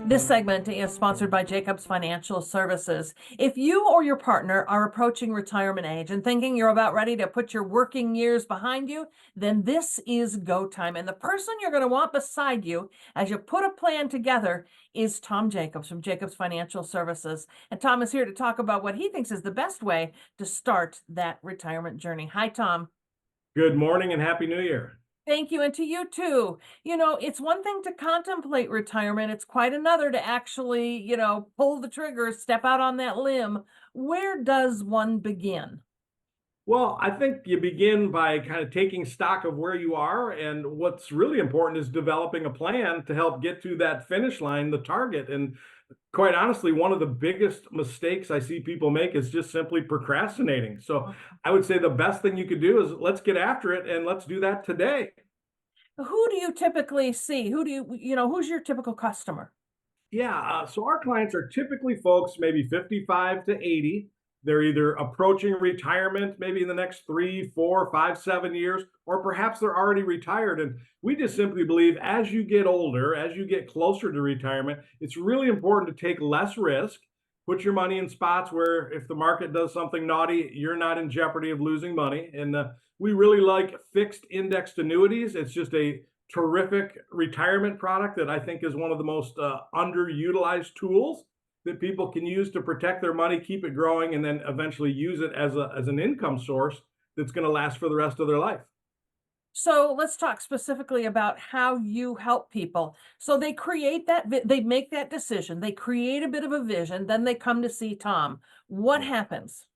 This segment is sponsored by Jacobs Financial Services. If you or your partner are approaching retirement age and thinking you're about ready to put your working years behind you, then this is go time. And the person you're going to want beside you as you put a plan together is Tom Jacobs from Jacobs Financial Services. And Tom is here to talk about what he thinks is the best way to start that retirement journey. Hi, Tom. Good morning and Happy New Year. Thank you, and to you too. It's one thing to contemplate retirement. It's quite another to actually, pull the trigger, step out on that limb. Where does one begin? Well, I think you begin by kind of taking stock of where you are. And what's really important is developing a plan to help get to that finish line, the target. And quite honestly, one of the biggest mistakes I see people make is just simply procrastinating. So I would say the best thing you could do is let's get after it and let's do that today. Who do you typically see? Who's your typical customer? Yeah, so our clients are typically folks maybe 55 to 80. They're either approaching retirement maybe in the next 3, 4, 5, 7 years, or perhaps they're already retired. And we just simply believe as you get older, as you get closer to retirement, it's really important to take less risk, put your money in spots where if the market does something naughty, you're not in jeopardy of losing money. And we really like fixed indexed annuities. It's just a terrific retirement product that I think is one of the most underutilized tools that people can use to protect their money, keep it growing, and then eventually use it as an income source that's going to last for the rest of their life. So let's talk specifically about how you help people. So they create they make that decision, they create a bit of a vision, then they come to see Tom. What happens?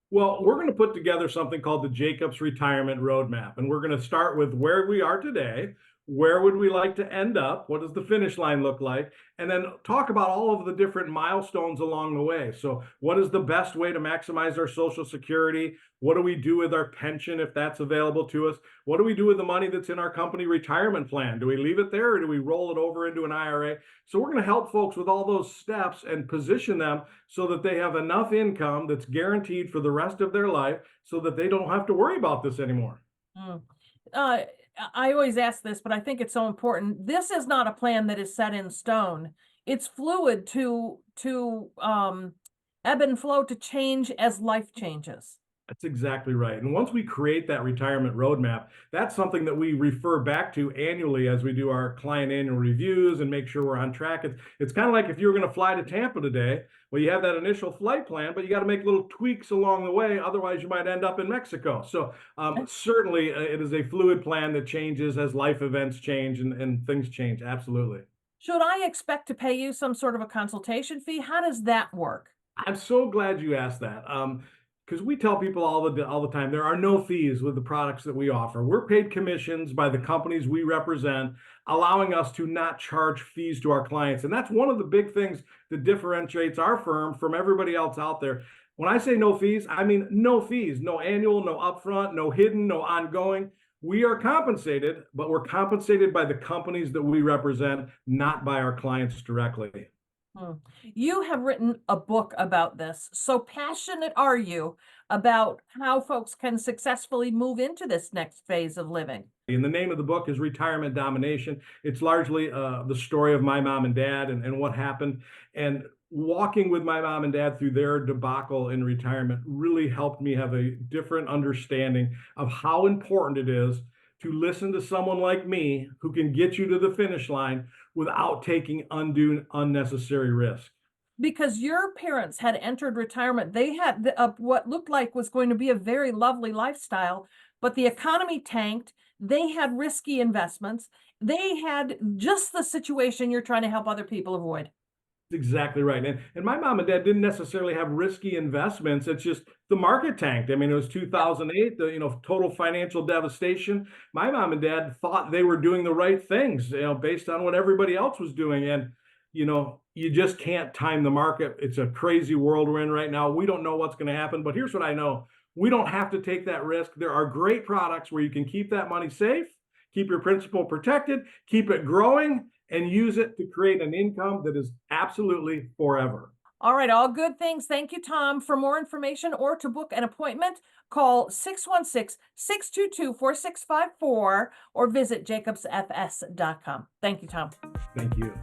Well, we're going to put together something called the Jacobs Retirement Roadmap. And we're going to start with where we are today. Where would we like to end up? What does the finish line look like? And then talk about all of the different milestones along the way. So, what is the best way to maximize our Social Security? What do we do with our pension if that's available to us? What do we do with the money that's in our company retirement plan? Do we leave it there or do we roll it over into an IRA? So, we're going to help folks with all those steps and position them so that they have enough income that's guaranteed for the rest of their life so that they don't have to worry about this anymore. Mm. Uh, I always ask this, but I think it's so important. This is not a plan that is set in stone. It's fluid to ebb and flow to change as life changes. That's exactly right. And once we create that retirement roadmap, that's something that we refer back to annually as we do our client annual reviews and make sure we're on track. It's kind of like if you were going to fly to Tampa today, well, you have that initial flight plan, but you got to make little tweaks along the way. Otherwise, you might end up in Mexico. So, certainly, it is a fluid plan that changes as life events change and things change. Absolutely. Should I expect to pay you some sort of a consultation fee? How does that work? I'm so glad you asked that. Because we tell people all the time there are no fees with the products that we offer. We're paid commissions by the companies we represent, allowing us to not charge fees to our clients. And that's one of the big things that differentiates our firm from everybody else out there. When I say no fees, I mean no fees, no annual, no upfront, no hidden, no ongoing. We are compensated, but we're compensated by the companies that we represent, not by our clients directly. Hmm. You have written a book about this. So passionate are you about how folks can successfully move into this next phase of living? And the name of the book is Retirement Domination. It's largely the story of my mom and dad and what happened. And walking with my mom and dad through their debacle in retirement really helped me have a different understanding of how important it is to listen to someone like me who can get you to the finish line without taking undue, unnecessary risk. Because your parents had entered retirement, they had what looked like was going to be a very lovely lifestyle, but the economy tanked. They had risky investments. They had just the situation you're trying to help other people avoid. Exactly right. And my mom and dad didn't necessarily have risky investments. It's just the market tanked. I mean, it was Yeah. 2008, the total financial devastation. My mom and dad thought they were doing the right things, based on what everybody else was doing. And you just can't time the market. It's a crazy world we're in right now. We don't know what's going to happen, but here's what I know. We don't have to take that risk. There are great products where you can keep that money safe, keep your principal protected, keep it growing, and use it to create an income that is absolutely forever. All right, all good things. Thank you, Tom. For more information or to book an appointment, call 616-622-4654 or visit jacobsfs.com. Thank you, Tom. Thank you.